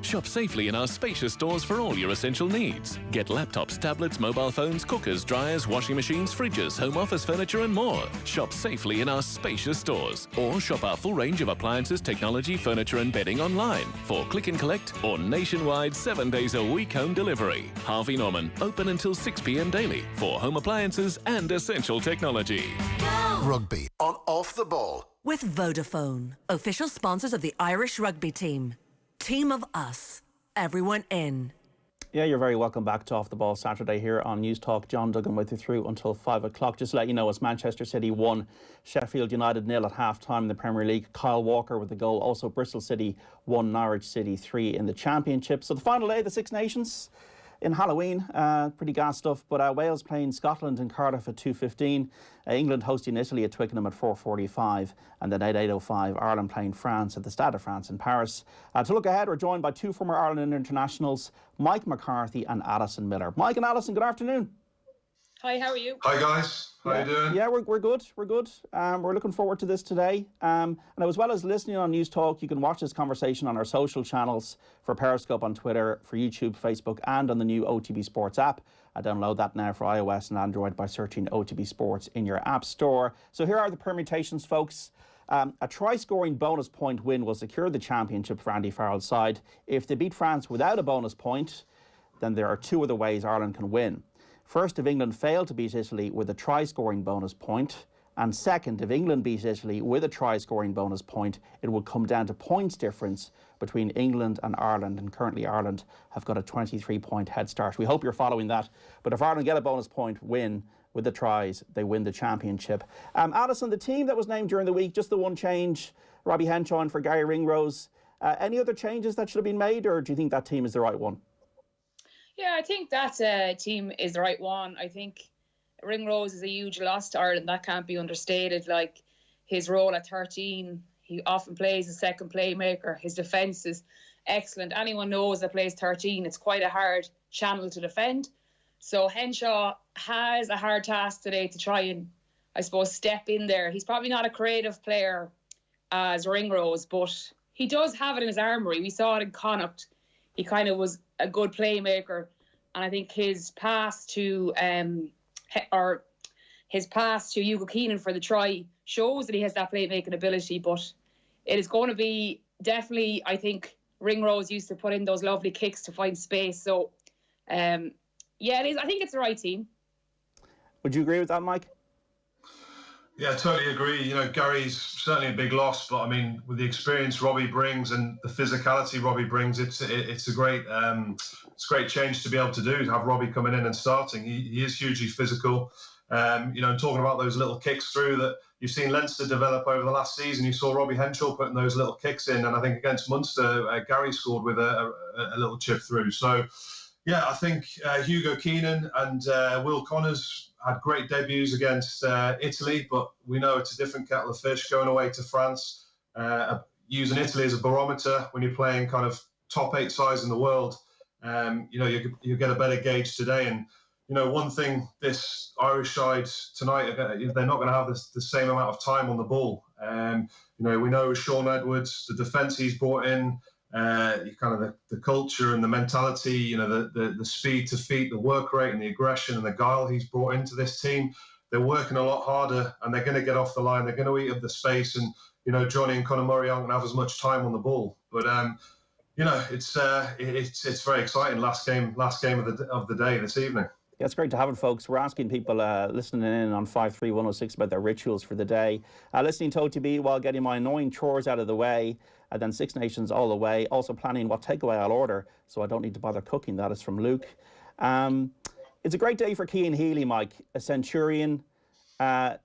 Shop safely in our spacious stores for all your essential needs. Get laptops, tablets, mobile phones, cookers, dryers, washing machines, fridges, home office furniture and more. Shop safely in our spacious stores. Or shop our full range of appliances, technology, furniture and bedding online for click and collect or nationwide 7 days a week home delivery. Harvey Norman, open until 6 p.m. daily for home appliances and essential technology. Go! Rugby on Off the Ball. With Vodafone, official sponsors of the Irish rugby team. Team of us. Everyone in. Yeah, you're very welcome back to Off the Ball Saturday here on News Talk. John Duggan with you through until 5 o'clock. Just to let you know, it's Manchester City 1, Sheffield United 0 at half-time in the Premier League. Kyle Walker with the goal. Also Bristol City 1, Norwich City 3 in the Championship. So the final day of the Six Nations in Halloween, pretty gas stuff, but Wales playing Scotland in Cardiff at 2:15, England hosting Italy at Twickenham at 4:45, and then at 8:05 Ireland playing France at the Stade de France in Paris. To look ahead, we're joined by two former Ireland internationals, Mike McCarthy and Alison Miller. Mike and Alison, good afternoon. Hi, how are you? Hi guys, how are you doing? Yeah, we're good. We're good. We're looking forward to this today. And as well as listening on News Talk, you can watch this conversation on our social channels for Periscope on Twitter, for YouTube, Facebook, and on the new OTB Sports app. Download that now for iOS and Android by searching OTB Sports in your app store. So here are the permutations, folks. A try-scoring bonus point win will secure the championship for Andy Farrell's side. If they beat France without a bonus point, then there are two other ways Ireland can win. First, if England fail to beat Italy with a try-scoring bonus point. And second, if England beat Italy with a try-scoring bonus point, it would come down to points difference between England and Ireland. And currently Ireland have got a 23-point head start. We hope you're following that. But if Ireland get a bonus point win with the tries, they win the championship. Alison, the team that was named during the week, just the one change, Robbie Henshaw in for Gary Ringrose. Any other changes that should have been made, or do you think that team is the right one? Yeah, I think that team is the right one. I think Ringrose is a huge loss to Ireland. That can't be understated. Like, his role at 13, he often plays as second playmaker. His defence is excellent. Anyone knows that plays 13, it's quite a hard channel to defend. So Henshaw has a hard task today to try and, I suppose, step in there. He's probably not a creative player as Ringrose, but he does have it in his armoury. We saw it in Connacht. He kind of was a good playmaker, and I think his pass to Hugo Keenan for the try shows that he has that playmaking ability. But it is going to be definitely, I think, Ringrose used to put in those lovely kicks to find space. So, yeah, it is. I think it's the right team. Would you agree with that, Mike? Yeah, I totally agree. You know, Gary's certainly a big loss, but I mean, with the experience Robbie brings and the physicality Robbie brings, it's a great change to be able to do, to have Robbie coming in and starting. He is hugely physical. You know, talking about those little kicks through that you've seen Leinster develop over the last season, you saw Robbie Henshaw putting those little kicks in, and I think against Munster, Gary scored with a little chip through. So, yeah, I think Hugo Keenan and Will Connors had great debuts against Italy, but we know it's a different kettle of fish going away to France. Using Italy as a barometer when you're playing kind of top 8 sides in the world, you know, you get a better gauge today. And, you know, one thing, this Irish side tonight, they're not going to have the same amount of time on the ball. You know, we know Sean Edwards, the defence he's brought in, kind of the culture and the mentality, you know, the speed to feet, the work rate and the aggression and the guile he's brought into this team. They're working a lot harder and they're going to get off the line. They're going to eat up the space, and, you know, Johnny and Conor Murray aren't going to have as much time on the ball. But, you know, it's very exciting. Last game of the day this evening. Yeah, it's great to have it, folks. We're asking people listening in on 53106 about their rituals for the day. Listening to OTB while getting my annoying chores out of the way, and then Six Nations all the way. Also planning what takeaway I'll order, so I don't need to bother cooking. That is from Luke. It's a great day for Kian Healy, Mike, a Centurion,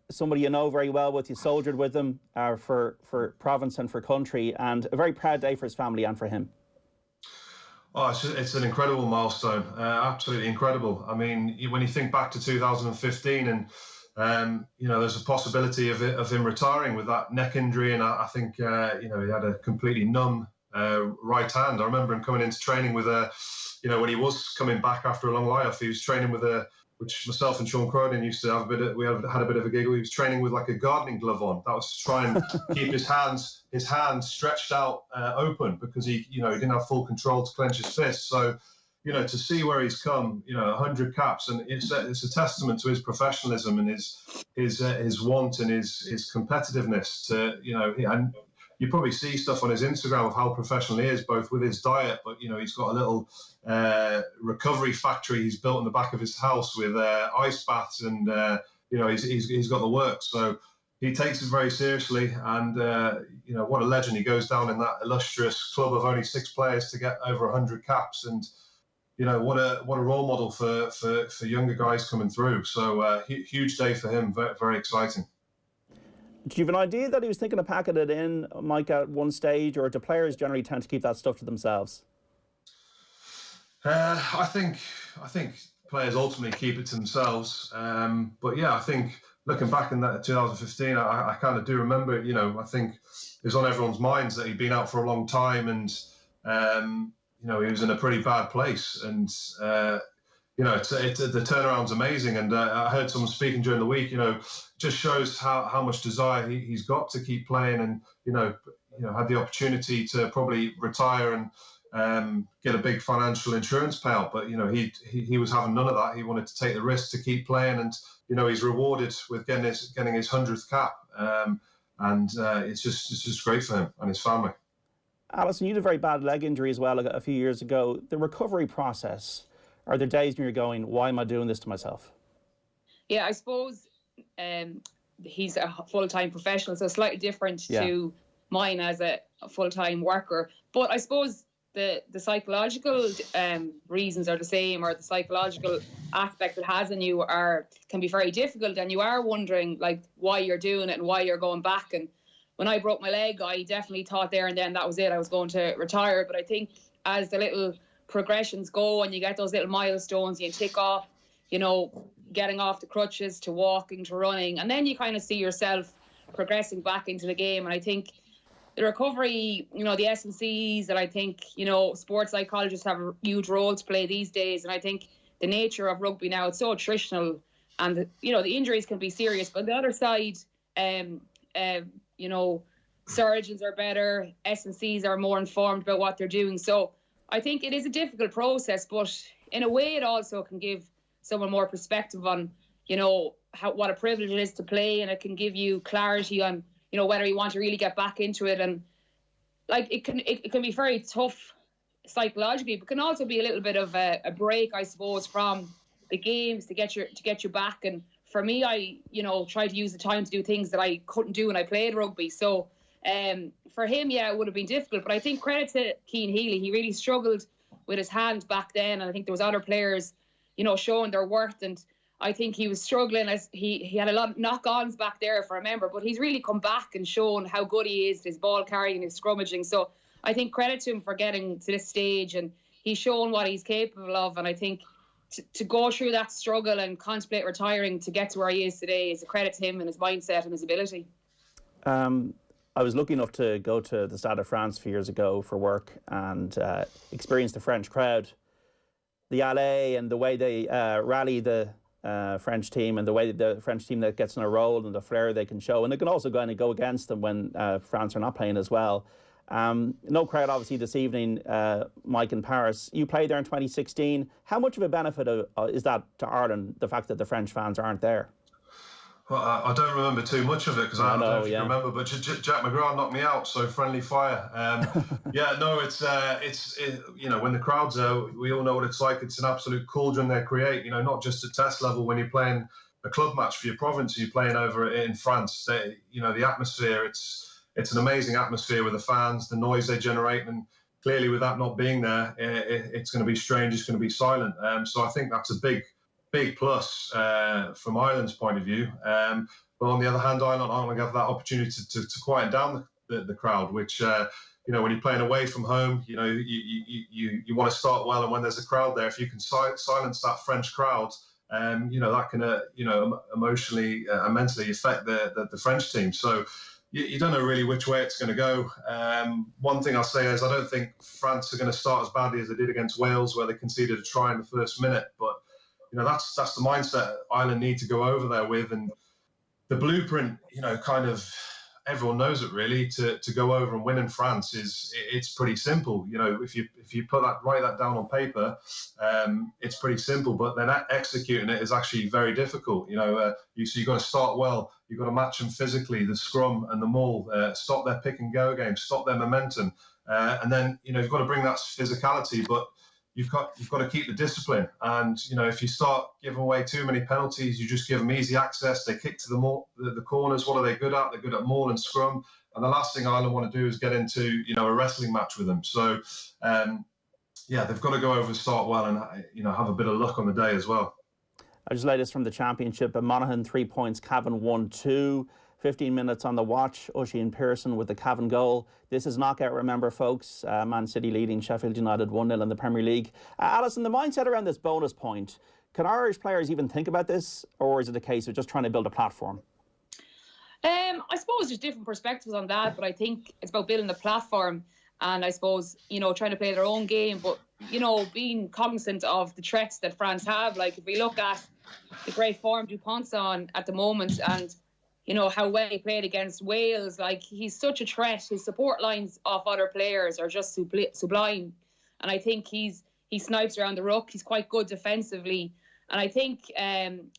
somebody you know very well with. You soldiered with him for province and for country, and a very proud day for his family and for him. Oh, it's an incredible milestone, absolutely incredible. I mean, when you think back to 2015 and, you know, there's a possibility of him retiring with that neck injury. And I think, you know, he had a completely numb right hand. I remember him coming into training with you know, when he was coming back after a long layoff, he was training with a which myself and Sean Cronin used to have had a bit of a giggle. He was training with like a gardening glove on. That was to try and keep his hands stretched out open, because he didn't have full control to clench his fists. So, to see where he's come, 100 caps, and it's a testament to his professionalism and his want and his competitiveness. And you probably see stuff on his Instagram of how professional he is, both with his diet, but he's got a little recovery factory he's built in the back of his house with ice baths, and he's got the work. So he takes it very seriously, and what a legend. He goes down in that illustrious club of only 6 players to get over 100 caps, and what a role model for younger guys coming through. So huge day for him. Very, very exciting. Do you have an idea that he was thinking of packing it in, Mike, at one stage, or do players generally tend to keep that stuff to themselves? I think players ultimately keep it to themselves. But yeah, I think looking back in that 2015, I kind of do remember. I think it was on everyone's minds that he'd been out for a long time, and he was in a pretty bad place, and the turnaround's amazing. And I heard someone speaking during the week, just shows how much desire he's got to keep playing, and had the opportunity to probably retire and get a big financial insurance payout, but he was having none of that. He wanted to take the risk to keep playing, and he's rewarded with getting his 100th cap, and it's just great for him and his family. Alison, you had a very bad leg injury as well a few years ago. The recovery process, are there days when you're going, why am I doing this to myself? Yeah, I suppose he's a full-time professional, so slightly different to mine as a full-time worker. But I suppose the psychological reasons are the same, or the psychological aspect it has on you can be very difficult, and you are wondering like why you're doing it and why you're going back. And when I broke my leg, I definitely thought there and then that was it, I was going to retire. But I think as the little progressions go and you get those little milestones, you tick off, getting off the crutches to walking to running, and then you kind of see yourself progressing back into the game. And I think the recovery, the S&Cs, that I think, sports psychologists have a huge role to play these days. And I think the nature of rugby now, it's so attritional, and the injuries can be serious. But on the other side, surgeons are better, S&Cs are more informed about what they're doing. So I think it is a difficult process, but in a way it also can give someone more perspective on, what a privilege it is to play, and it can give you clarity on, whether you want to really get back into it. And like it can be very tough psychologically, but can also be a little bit of a break, I suppose, from the games to get you back. And for me, I try to use the time to do things that I couldn't do when I played rugby. So for him, it would have been difficult. But I think credit to Kian Healy, he really struggled with his hand back then, and I think there was other players, showing their worth. And I think he was struggling, as he had a lot of knock-ons back there, if I remember. But he's really come back and shown how good he is, his ball carrying, his scrummaging. So I think credit to him for getting to this stage, and he's shown what he's capable of. And I think to go through that struggle and contemplate retiring to get to where he is today is a credit to him and his mindset and his ability. I was lucky enough to go to the Stade de France a few years ago for work and experience the French crowd, the allée, and the way they rally the French team, and the way the French team that gets in a roll and the flair they can show. And they can also go against them when France are not playing as well. No crowd, obviously, this evening, Mike, in Paris. You played there in 2016. How much of a benefit is that to Ireland, the fact that the French fans aren't there? Well, I don't remember too much of it because I don't know if you remember, but Jack McGrath knocked me out, so friendly fire. It's when the crowd's there, we all know what it's like. It's an absolute cauldron they create, not just at test level when you're playing a club match for your province, you're playing over in France. The atmosphere, it's an amazing atmosphere with the fans, the noise they generate, and clearly with that not being there, it's going to be strange, it's going to be silent. So I think that's a big plus from Ireland's point of view. But on the other hand, Ireland aren't going to have that opportunity to quieten down the crowd, which, when you're playing away from home, you want to start well. And when there's a crowd there, if you can silence that French crowd, that can, emotionally and mentally affect the French team. So you don't know really which way it's going to go. One thing I'll say is I don't think France are going to start as badly as they did against Wales, where they conceded a try in the first minute. But that's the mindset Ireland need to go over there with. And the blueprint, kind of everyone knows it really, to go over and win in France it's pretty simple. If you write that down on paper, it's pretty simple, but then executing it is actually very difficult. So you've got to start well, you've got to match them physically, the scrum and the maul, stop their pick and go game, stop their momentum, and then you've got to bring that physicality, but you've got to keep the discipline. And if you start giving away too many penalties, you just give them easy access. They kick to the corners. What are they good at? They're good at maul and scrum. And the last thing Ireland want to do is get into a wrestling match with them. So they've got to go over and start well, and have a bit of luck on the day as well. I just latest from the championship. Monaghan 3 points, Cavan 1-2. 15 minutes on the watch. Oisin Pearson with the Cavan goal. This is knockout, remember, folks. Man City leading Sheffield United 1-0 in the Premier League. Alison, the mindset around this bonus point, can Irish players even think about this, or is it a case of just trying to build a platform? I suppose there's different perspectives on that, but I think it's about building the platform, and I suppose, trying to play their own game, but, being cognizant of the threats that France have. Like, if we look at the great form Dupont's on at the moment, and how well he played against Wales. Like, he's such a threat. His support lines off other players are just sublime. And I think he snipes around the ruck. He's quite good defensively. And I think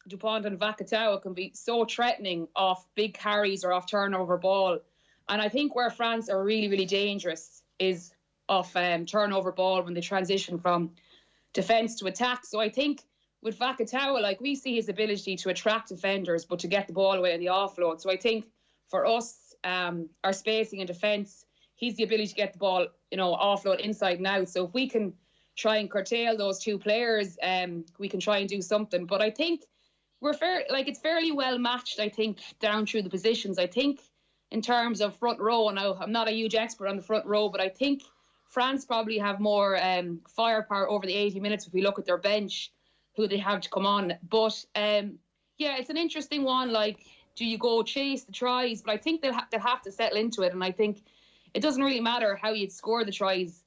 Dupont and Vakatawa can be so threatening off big carries or off turnover ball. And I think where France are really, really dangerous is off turnover ball when they transition from defence to attack. So I think with Vakatawa, we see his ability to attract defenders, but to get the ball away on the offload. So I think for us, our spacing and defence, he's the ability to get the ball, offload inside and out. So if we can try and curtail those two players, we can try and do something. But I think it's fairly well matched, I think, down through the positions. I think in terms of front row, now I'm not a huge expert on the front row, but I think France probably have more firepower over the 80 minutes if we look at their bench, who they have to come on. But it's an interesting one. Do you go chase the tries? But I think they'll have to settle into it. And I think it doesn't really matter how you'd score the tries.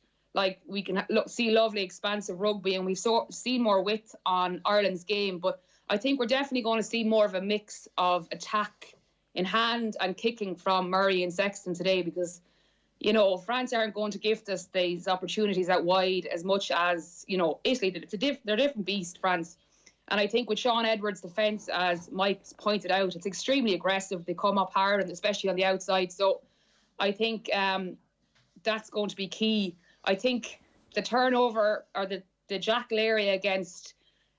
We can see lovely expansive rugby, and we've seen more width on Ireland's game. But I think we're definitely going to see more of a mix of attack in hand and kicking from Murray and Sexton today, because France aren't going to gift us these opportunities out wide as much as, Italy. They're a different beast, France. And I think with Sean Edwards' defence, as Mike's pointed out, it's extremely aggressive. They come up hard, and especially on the outside. So I think that's going to be key. I think the turnover or the jackal area against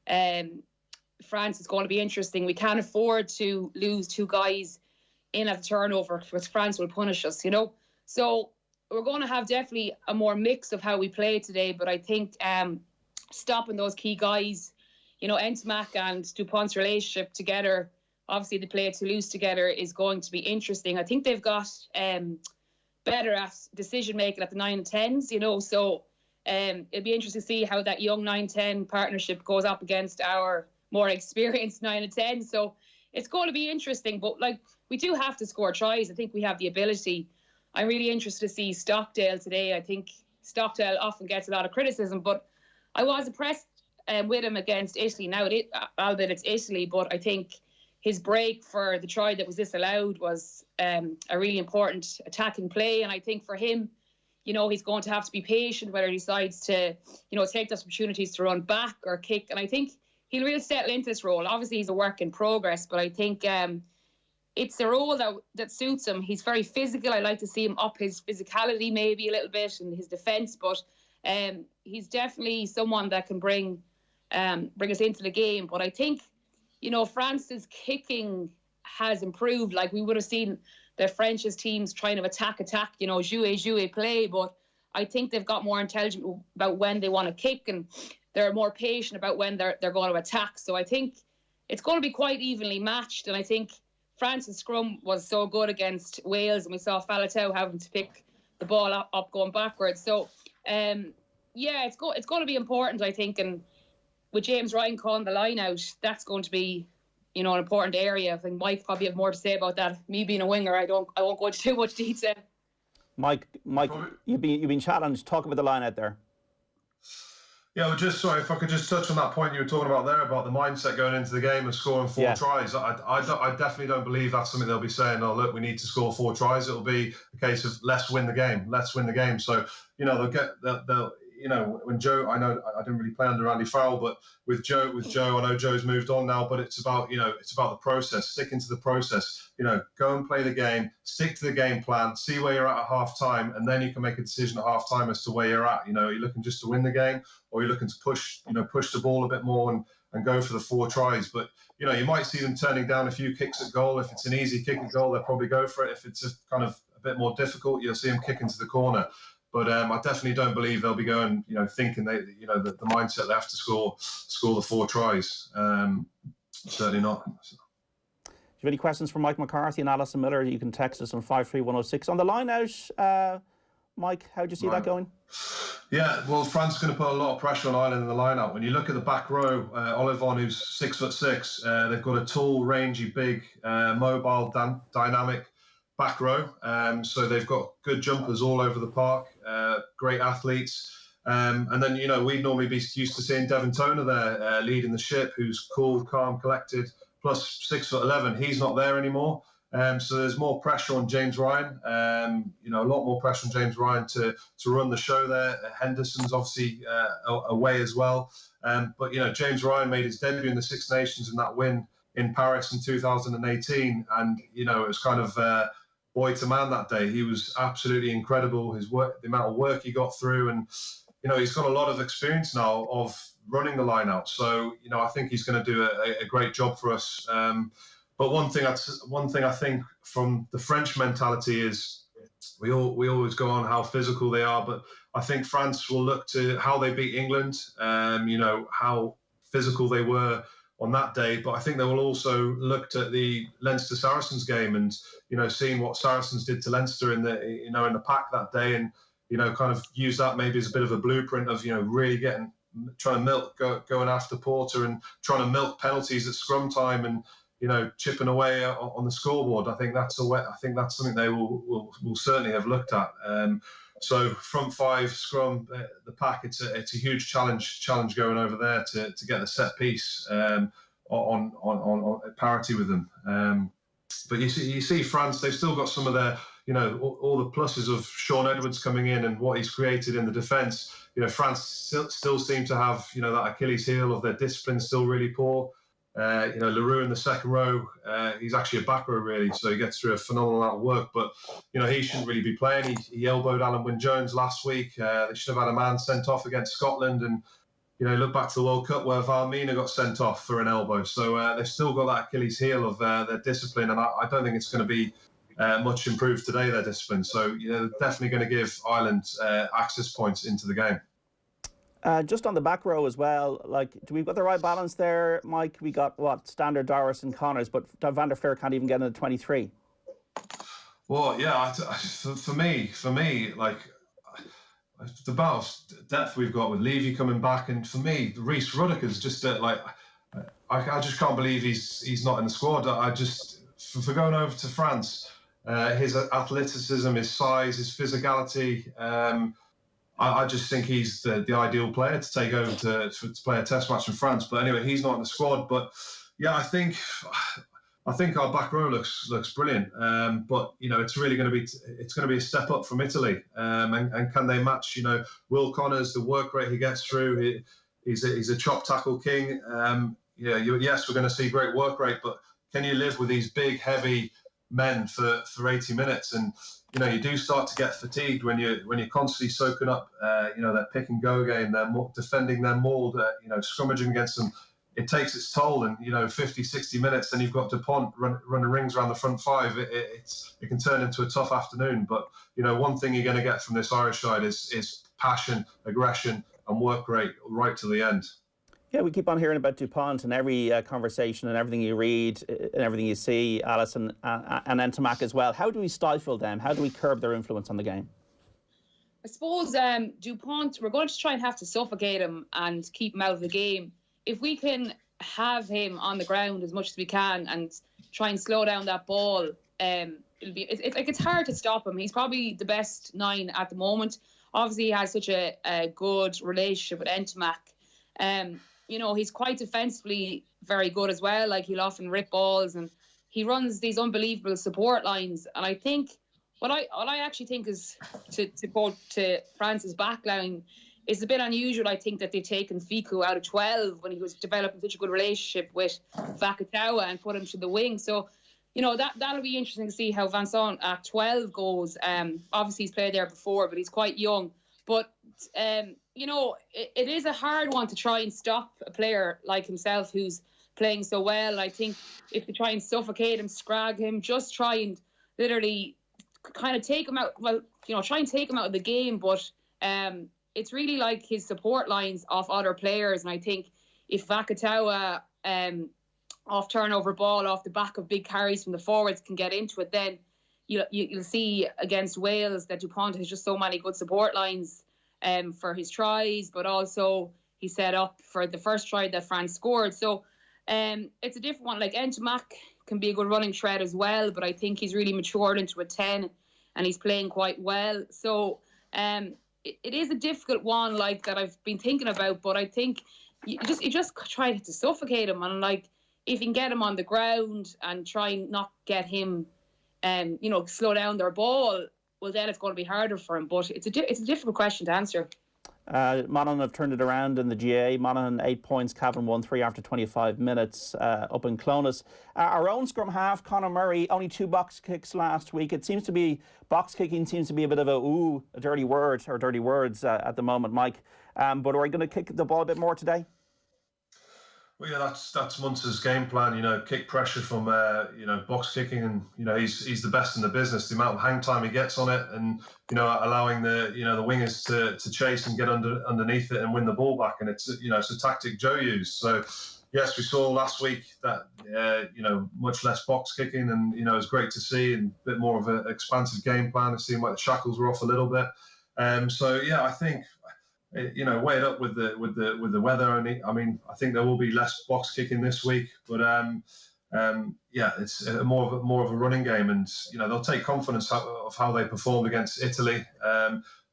France is going to be interesting. We can't afford to lose two guys in at the turnover, because France will punish us, So we're going to have definitely a more mix of how we play today. But I think stopping those key guys, Entamac and Dupont's relationship together, obviously they play at Toulouse together, is going to be interesting. I think they've got better at decision making at the 9 and 10s, so it'd be interesting to see how that young 9-10 partnership goes up against our more experienced 9 and 10. So it's going to be interesting, but we do have to score tries. I think we have the ability. I'm really interested to see Stockdale today. I think Stockdale often gets a lot of criticism, but I was impressed with him against Italy. Now, albeit it's Italy, but I think his break for the try that was disallowed was a really important attacking play. And I think for him, he's going to have to be patient whether he decides to, take those opportunities to run back or kick. And I think he'll really settle into this role. Obviously, he's a work in progress, but I think it's a role that suits him. He's very physical. I like to see him up his physicality maybe a little bit and his defence, but he's definitely someone that can bring us into the game. But I think, France's kicking has improved. We would have seen the French's teams trying to attack, jouer play, but I think they've got more intelligent about when they want to kick, and they're more patient about when they're going to attack. So I think it's going to be quite evenly matched, and I think France's scrum was so good against Wales, and we saw Faletau having to pick the ball up going backwards. So, it's going to be important, I think, and with James Ryan calling the line out, that's going to be, an important area. I think Mike probably have more to say about that. Me being a winger, I won't go into too much detail. Mike, you've been challenged. Talk about the line out there. Yeah, well, just sorry if I could just touch on that point you were talking about there about the mindset going into the game and scoring 4 tries. I definitely don't believe that's something they'll be saying. Oh, look, we need to score 4 tries. It'll be a case of let's win the game. So they'll when Joe, I know I didn't really play under Andy Farrell, but with Joe, I know Joe's moved on now. But it's about the process. Sticking to the process. Go and play the game. Stick to the game plan. See where you're at half time, and then you can make a decision at half time as to where you're at. Are you looking just to win the game, or are you looking to push the ball a bit more and go for the 4 tries? But you might see them turning down a few kicks at goal. If it's an easy kick at goal, they'll probably go for it. If it's a bit more difficult, you'll see them kick into the corner. But I definitely don't believe they'll be going, thinking the mindset they have to score the 4 tries. Certainly not. Do you have any questions for Mike McCarthy and Alison Miller? You can text us on 53106. On the line out, Mike, how do you see that going? Yeah, well, France is going to put a lot of pressure on Ireland in the line-out. When you look at the back row, Olivon, who's 6'6", they've got a tall, rangy, big, mobile, dynamic back row. So they've got good jumpers all over the park, great athletes. And then, we'd normally be used to seeing Devon Toner there leading the ship, who's cool, calm, collected, plus 6'11". He's not there anymore. So there's more pressure on James Ryan, a lot more pressure on James Ryan to run the show there. Henderson's obviously away as well. But James Ryan made his debut in the Six Nations in that win in Paris in 2018. And, it was kind of boy to man that day. He was absolutely incredible. His work, the amount of work he got through, and he's got a lot of experience now of running the line out. So I think he's going to do a great job for us. But one thing I think from the French mentality is we always go on how physical they are, but I think France will look to how they beat England. How physical they were on that day, but I think they will also look at the Leinster Saracens game and seeing what Saracens did to Leinster in the pack that day, and kind of use that maybe as a bit of a blueprint of really trying to milk going after Porter and trying to milk penalties at scrum time and chipping away on the scoreboard. I think that's something they will certainly have looked at. So front 5 scrum, the pack, it's a huge challenge going over there to get the set piece on parity with them. But you see France, they've still got some of their all the pluses of Sean Edwards coming in and what he's created in the defence. France still seem to have that Achilles heel of their discipline still really poor. Leroux in the second row, he's actually a back row really, so he gets through a phenomenal amount of work. But he shouldn't really be playing. He elbowed Alan Wynne-Jones last week. They should have had a man sent off against Scotland, and look back to the World Cup where Valmina got sent off for an elbow. So they've still got that Achilles heel of their discipline, and I don't think it's going to be much improved today, their discipline. So they're definitely going to give Ireland access points into the game. Just on the back row as well, do we got the right balance there, Mike? We got Standard, Doris and Connors, but Van der Fleur can't even get into the 23. Well, yeah, for me, the amount of depth we've got with Levy coming back, and for me, Rhys Ruddock's just I just can't believe he's not in the squad. For going over to France, his athleticism, his size, his physicality. I just think he's the ideal player to take over to play a test match in France. But anyway, he's not in the squad. But yeah, I think our back row looks brilliant. But it's really going to be a step up from Italy. And can they match? Will Connors, the work rate he gets through. He's a chop tackle king. Yes, we're going to see great work rate, but can you live with these big, heavy men for 80 minutes? And you do start to get fatigued when you're constantly soaking up, their pick and go game, they're defending their maul, scrummaging against them. It takes its toll, and 50, 60 minutes, then you've got DuPont running rings around the front 5. It can turn into a tough afternoon. But one thing you're going to get from this Irish side is passion, aggression, and work rate right to the end. Yeah, we keep on hearing about DuPont in every conversation and everything you read and everything you see, Alison, and Entomac as well. How do we stifle them? How do we curb their influence on the game? I suppose DuPont, we're going to try and have to suffocate him and keep him out of the game. If we can have him on the ground as much as we can and try and slow down that ball, it's hard to stop him. He's probably the best 9 at the moment. obviously he has such a good relationship with Ntamack. You know, he's quite defensively very good as well. Like, he'll often rip balls, and he runs these unbelievable support lines. And I think what I actually think is to go to France's back line is a bit unusual. I think that they've taken Fiku out of 12 when he was developing such a good relationship with Vakatawa and put him to the wing. So, you know, that'll be interesting to see how Vincent at 12 goes. Obviously, he's played there before, but he's quite young. But, you know, it is a hard one to try and stop a player like himself who's playing so well. I think if they try and suffocate him, scrag him, just try and literally kind of take him out. Well, you know, try and take him out of the game. But it's really like his support lines off other players. And I think if Vakatawa off turnover ball, off the back of big carries from the forwards, can get into it, then you'll see against Wales that Dupont has just so many good support lines for his tries, but also he set up for the first try that France scored. So it's a different one. Like, Ntamack can be a good running threat as well, but I think he's really matured into a 10 and he's playing quite well. So it is a difficult one, like, that I've been thinking about, but I think you just try to suffocate him, and like, if you can get him on the ground and try and not get him you know, slow down their ball, well, then it's going to be harder for him. But it's a difficult question to answer. Monaghan have turned it around in the GA. Monaghan 8 points, Cavan 1-3 after 25 minutes up in Clonus. Our own scrum half, Conor Murray, only 2 box kicks last week. It seems to be, box kicking seems to be a bit of a dirty word, or dirty words at the moment, Mike. But are we going to kick the ball a bit more today? Well, yeah, that's Munster's game plan. You know, kick pressure from you know, box kicking, and you know, he's the best in the business. The amount of hang time he gets on it, and you know, allowing the wingers to chase and get underneath it and win the ball back. And it's, you know, it's a tactic Joe used. So yes, we saw last week that you know, much less box kicking, and you know, it's great to see, and a bit more of an expansive game plan. It seemed like the shackles were off a little bit. So yeah, I think, you know, weighed up with the weather. I mean, I think there will be less box kicking this week, but yeah, it's more of a running game, and you know, they'll take confidence of how they performed against Italy.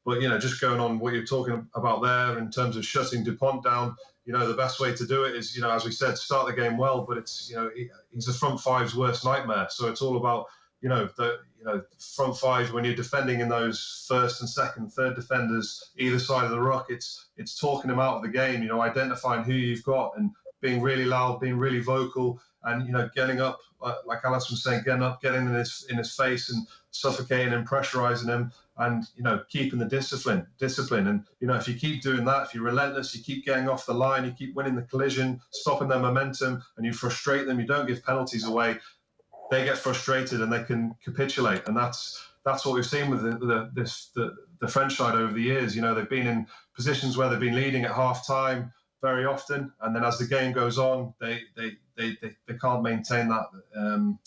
But you know, just going on what you're talking about there in terms of shutting Dupont down, you know, the best way to do it is, you know, as we said, start the game well. But it's, you know, he's a front five's worst nightmare. So it's all about, you know, front five, when you're defending in those first and second, third defenders either side of the ruck, it's talking them out of the game, you know, identifying who you've got and being really loud, being really vocal, and, you know, getting up, like Alison was saying, getting in his face and suffocating and pressurizing him, and, you know, keeping the discipline. And, you know, if you keep doing that, if you're relentless, you keep getting off the line, you keep winning the collision, stopping their momentum, and you frustrate them, you don't give penalties away, they get frustrated and they can capitulate. And that's what we've seen with the French side over the years. You know, they've been in positions where they've been leading at half time very often, and then as the game goes on, they can't maintain that,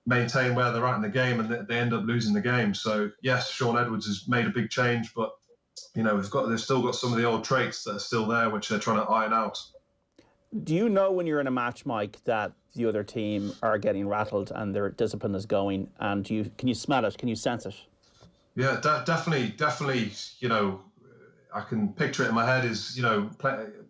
maintain where they're at in the game, and they end up losing the game. So yes, Sean Edwards has made a big change, but you know, they've still got some of the old traits that are still there, which they're trying to iron out. Do you know when you're in a match, Mike, that the other team are getting rattled and their discipline is going? And can you smell it? Can you sense it? Yeah, definitely. You know, I can picture it in my head. Is, you know,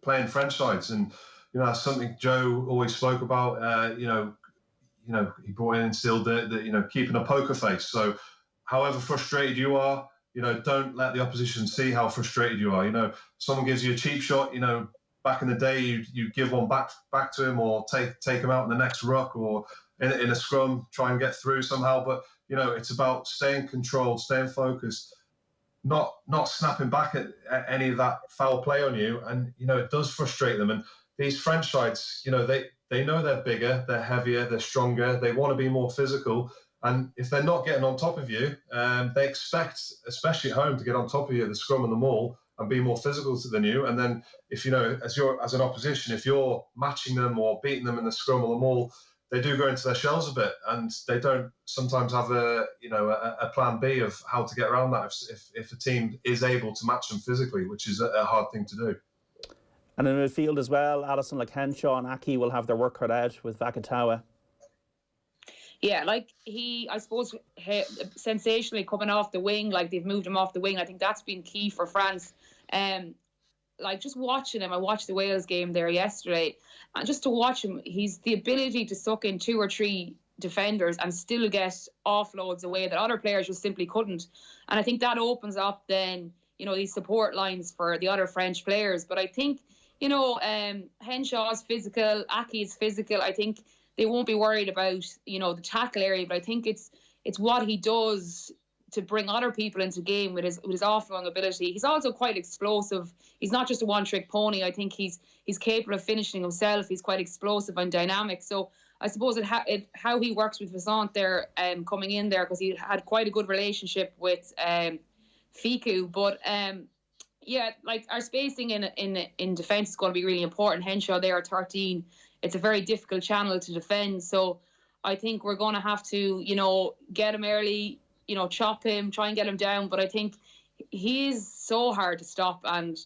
playing French sides, and you know, that's something Joe always spoke about. You know, he brought in and instilled the you know, keeping a poker face. So, however frustrated you are, you know, don't let the opposition see how frustrated you are. You know, someone gives you a cheap shot, you know, back in the day, you give one back to him, or take him out in the next ruck, or in a scrum, try and get through somehow. But you know, it's about staying controlled, staying focused, not snapping back at any of that foul play on you. And you know, it does frustrate them. And these French sides, you know, they know they're bigger, they're heavier, they're stronger, they want to be more physical. And if they're not getting on top of you, they expect, especially at home, to get on top of you at the scrum and the maul and be more physical than you. And then if, you know, as an opposition, if you're matching them or beating them in the scrum or the maul, they do go into their shells a bit, and they don't sometimes have a plan B of how to get around that if a team is able to match them physically, which is a hard thing to do. And in midfield as well, Alison, like Henshaw and Aki will have their work cut out with Vakatawa. Yeah, like I suppose, sensationally coming off the wing, like they've moved him off the wing. I think that's been key for France. Like just watching him, I watched the Wales game there yesterday, and just to watch him, he's the ability to suck in 2 or 3 defenders and still get offloads away that other players just simply couldn't. And I think that opens up then, these support lines for the other French players. But I think, Henshaw's physical, Aki's physical. I think they won't be worried about, the tackle area, but I think it's what he does to bring other people into the game with his offloading ability. He's also quite explosive. He's not just a one-trick pony. I think he's capable of finishing himself. He's quite explosive and dynamic. So I suppose how he works with Vincent there, coming in there, because he had quite a good relationship with Fiku. But like our spacing in defence is going to be really important. Henshaw there at 13. It's a very difficult channel to defend. So I think we're going to have to, get him early, chop him, try and get him down. But I think he is so hard to stop, and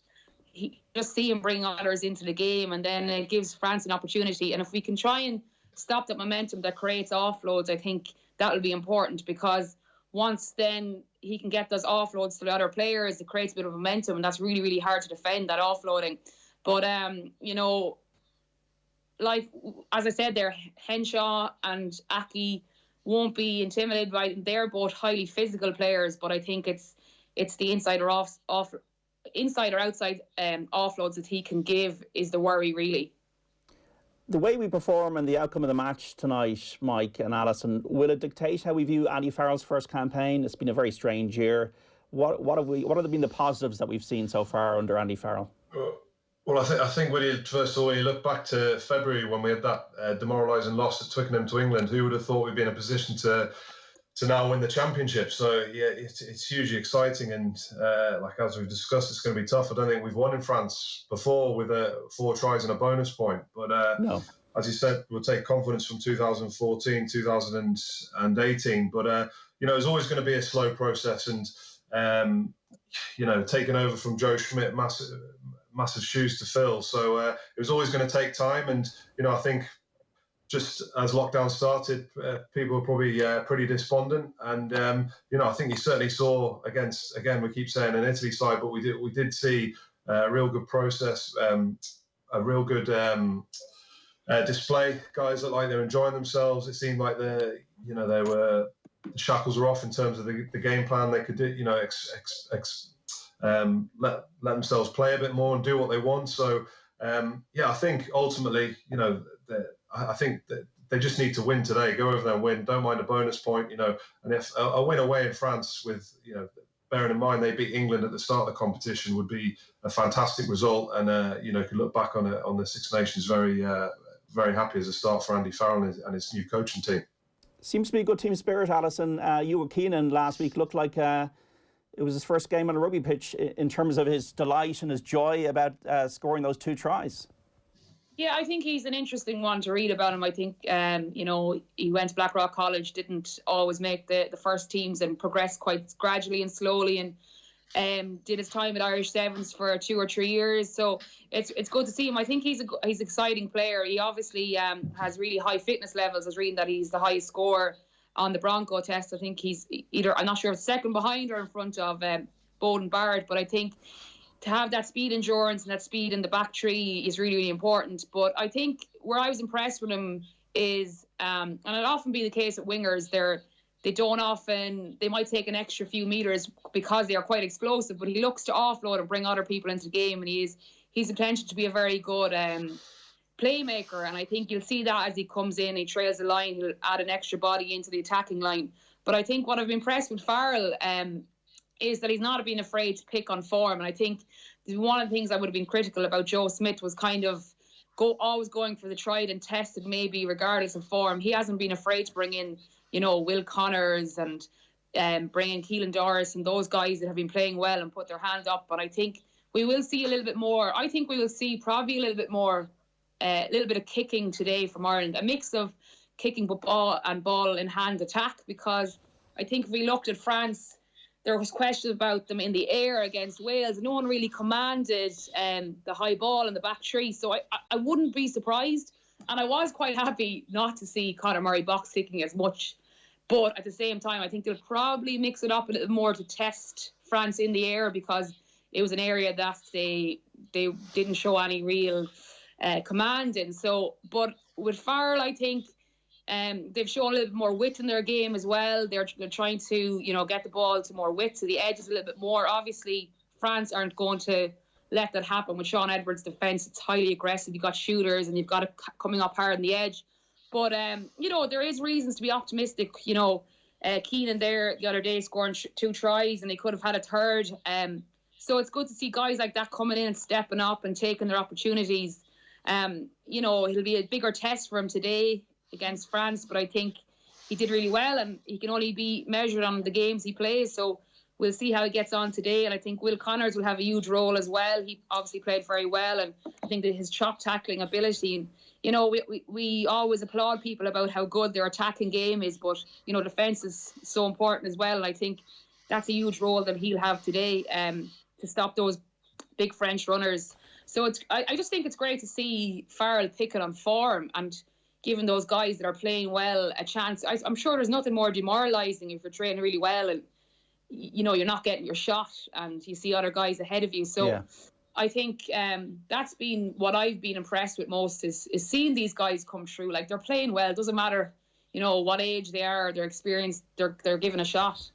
just see him bring others into the game, and then it gives France an opportunity. And if we can try and stop that momentum that creates offloads, I think that will be important, because once then he can get those offloads to the other players, it creates a bit of momentum, and that's really, really hard to defend, that offloading. But, like, as I said there, Henshaw and Aki won't be intimidated by them. They're both highly physical players, but I think it's the inside or outside offloads that he can give is the worry, really. The way we perform and the outcome of the match tonight, Mike and Alison, will it dictate how we view Andy Farrell's first campaign? It's been a very strange year. What have been the positives that we've seen so far under Andy Farrell? Well, I think when you look back to February when we had that demoralising loss at Twickenham to England, who would have thought we'd be in a position to now win the championship? So yeah, it's hugely exciting, and like as we've discussed, it's going to be tough. I don't think we've won in France before with 4 tries and a bonus point, but no. As you said, we'll take confidence from 2014, 2018. But it's always going to be a slow process, and taking over from Joe Schmidt, massive shoes to fill. So it was always going to take time, and I think just as lockdown started, people were probably pretty despondent, and I think you certainly saw against, again, we keep saying an Italy side, but we did see a real good process, a real good display. Guys looked like they're enjoying themselves. It seemed like the shackles were off in terms of the game plan. They could do, let themselves play a bit more and do what they want. So I think ultimately, I think that they just need to win today. Go over there and win. Don't mind a bonus point, And if a win away in France with, bearing in mind they beat England at the start of the competition, would be a fantastic result. And could look back on the Six Nations very, very happy as a start for Andy Farrell and his new coaching team. Seems to be a good team spirit, Alison. You were Keenan last week. Looked like it was his first game on a rugby pitch in terms of his delight and his joy about scoring those 2 tries. Yeah, I think he's an interesting one to read about him. I think, he went to Blackrock College, didn't always make the first teams, and progressed quite gradually and slowly, and did his time at Irish Sevens for 2 or 3 years. So it's good to see him. I think he's an exciting player. He obviously has really high fitness levels. I was reading that he's the highest scorer on the Bronco test. I think he's either, I'm not sure if it's second behind or in front of Bowden Barrett, but I think to have that speed endurance and that speed in the back three is really, really important. But I think where I was impressed with him is, and it'll often be the case at wingers, they might take an extra few metres because they are quite explosive, but he looks to offload and bring other people into the game, and he's the potential to be a very good playmaker. And I think you'll see that as he comes in, he trails the line, he'll add an extra body into the attacking line. But I think what I've been impressed with Farrell is that he's not been afraid to pick on form. And I think one of the things I would have been critical about Joe Smith was kind of always going for the tried and tested, maybe regardless of form. He hasn't been afraid to bring in, Will Connors and bring in Keelan Doris and those guys that have been playing well and put their hand up. But I think we will see a little bit more. I think we will see probably a little bit more, a little bit of kicking today from Ireland, a mix of kicking ball and ball in hand attack, because I think if we looked at France, there was questions about them in the air against Wales. No one really commanded the high ball in the back three. So I wouldn't be surprised And I was quite happy not to see Conor Murray box kicking as much. But at the same time, I think they'll probably mix it up a little more to test France in the air, because it was an area that they didn't show any real command in. So, but with Farrell, I think they've shown a little bit more width in their game as well. They're trying to, get the ball to more width, to the edges a little bit more. Obviously, France aren't going to let that happen with Sean Edwards' defence. It's highly aggressive. You've got shooters and you've got it coming up hard on the edge. But, there is reasons to be optimistic. Keenan there the other day scoring 2 tries, and they could have had a third. So it's good to see guys like that coming in and stepping up and taking their opportunities. It'll be a bigger test for him today against France, but I think he did really well, and he can only be measured on the games he plays. So we'll see how he gets on today. And I think Will Connors will have a huge role as well. He obviously played very well, and I think that his chop tackling ability, we always applaud people about how good their attacking game is, but defence is so important as well. And I think that's a huge role that he'll have today to stop those big French runners. So I just think it's great to see Farrell picking on form and giving those guys that are playing well a chance. I'm sure there's nothing more demoralising if you're training really well and you're not getting your shot and you see other guys ahead of you. So yeah. I think that's been what I've been impressed with most is seeing these guys come through. Like, they're playing well. It doesn't matter, what age they are, their experience, they're given a shot.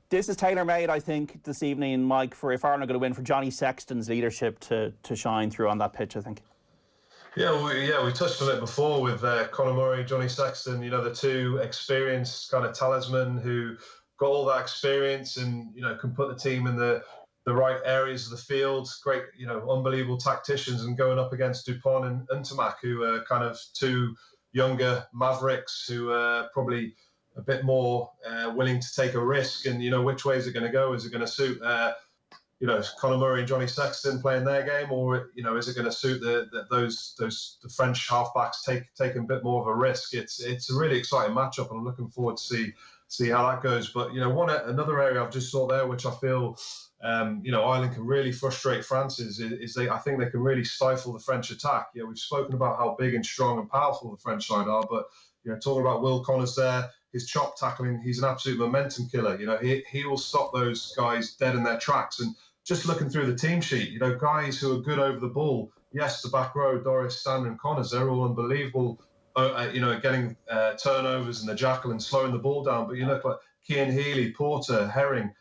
This is tailor-made, I think, this evening, Mike, for if Ireland are going to win, for Johnny Sexton's leadership to shine through on that pitch, I think. Yeah, we touched on it before with Conor Murray, Johnny Sexton, the two experienced kind of talismen who got all that experience and, can put the team in the right areas of the field. Great, unbelievable tacticians, and going up against Dupont and Ntamak, who are kind of two younger mavericks who are probably a bit more willing to take a risk. And, which way is it going to go? Is it going to suit Conor Murray and Johnny Sexton playing their game, or is it going to suit the French halfbacks taking a bit more of a risk? It's a really exciting matchup, and I'm looking forward to see how that goes. But another area I've just saw there, which I feel Ireland can really frustrate France is I think they can really stifle the French attack. We've spoken about how big and strong and powerful the French side are, but talking about Will Connors there, his chop tackling, he's an absolute momentum killer. He will stop those guys dead in their tracks. And just looking through the team sheet, guys who are good over the ball. Yes, the back row, Doris, Stan and Connors, they're all unbelievable, getting turnovers and the jackal and slowing the ball down. But you look like Kian Healy, Porter, Herring.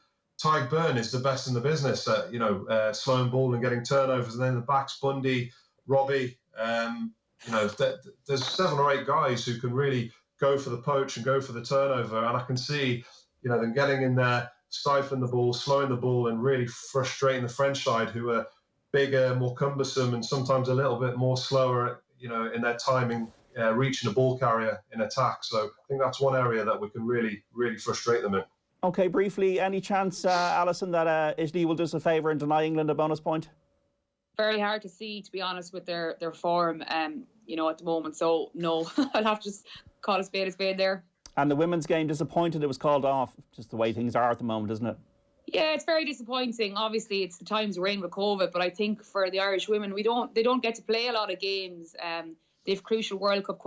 Tyg Byrne is the best in the business at, slowing ball and getting turnovers. And then the backs, Bundy, Robbie, there's 7 or 8 guys who can really go for the poach and go for the turnover. And I can see, them getting in there, stifling the ball, slowing the ball, and really frustrating the French side, who are bigger, more cumbersome, and sometimes a little bit more slower, in their timing, reaching the ball carrier in attack. So I think that's one area that we can really, really frustrate them in. Okay, briefly, any chance, Alison, that Italy will do us a favour and deny England a bonus point? Very hard to see, to be honest, with their form, at the moment. So, no, I'll have to just call a spade there. And the women's game, disappointed it was called off, just the way things are at the moment, isn't it? Yeah, it's very disappointing. Obviously, it's the times we're in with COVID, but I think for the Irish women, they don't get to play a lot of games. They have crucial World Cup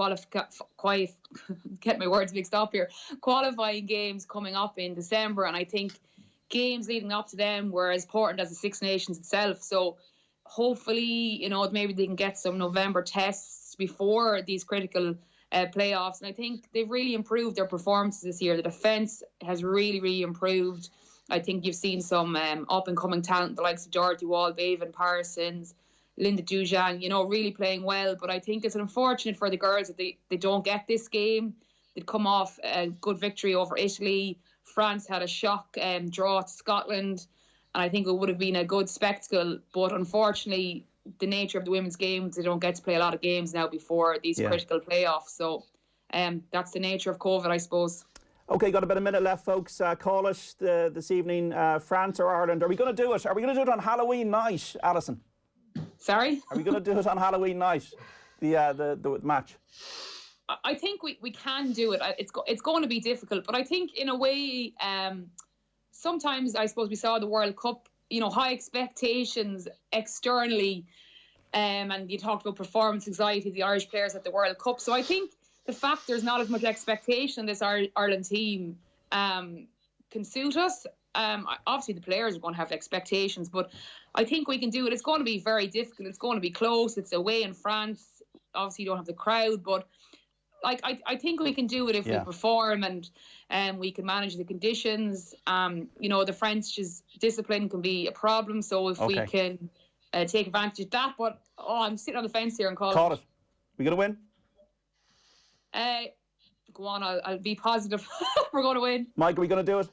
get my words mixed up here, qualifying games coming up in December, and I think games leading up to them were as important as the Six Nations itself. So hopefully, maybe they can get some November tests before these critical playoffs. And I think they've really improved their performances this year. The defence has really, really improved. I think you've seen some up-and-coming talent, the likes of Dorothy Wall, Bevan Parsons, Linda Dujang, really playing well. But I think it's unfortunate for the girls that they don't get this game. They'd come off a good victory over Italy. France had a shock draw to Scotland. And I think it would have been a good spectacle. But unfortunately, the nature of the women's games, they don't get to play a lot of games now before these critical playoffs. So that's the nature of COVID, I suppose. Okay, got about a minute left, folks. Call us this evening, France or Ireland. Are we going to do it? Are we going to do it on Halloween night, Alison? Sorry? Are we going to do it on Halloween night, the match? I think we can do it. It's going to be difficult, but I think in a way, sometimes I suppose we saw the World Cup, high expectations externally And you talked about performance anxiety of the Irish players at the World Cup. So I think the fact there's not as much expectation this Ireland team can suit us. Obviously, the players are going to have expectations, but I think we can do it. It's going to be very difficult. It's going to be close. It's away in France. Obviously, you don't have the crowd, but I think we can do it if we perform and we can manage the conditions. The French's discipline can be a problem, so if we can take advantage of that. But I'm sitting on the fence here and call it. We gonna win? Go on, I'll be positive. We're going to win. Mike, are we going to do it?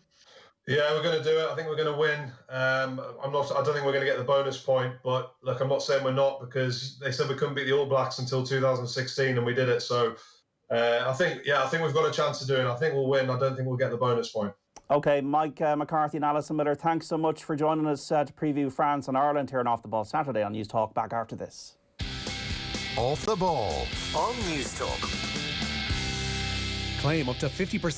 Yeah, we're going to do it. I think we're going to win. I don't think we're going to get the bonus point, but look, I'm not saying we're not, because they said we couldn't beat the All Blacks until 2016 and we did it. So I think we've got a chance to do it. I think we'll win. I don't think we'll get the bonus point. Okay, Mike McCarthy and Alison Miller, thanks so much for joining us to preview France and Ireland here on Off the Ball Saturday on News Talk. Back after this. Off the Ball on News Talk. Claim up to 50%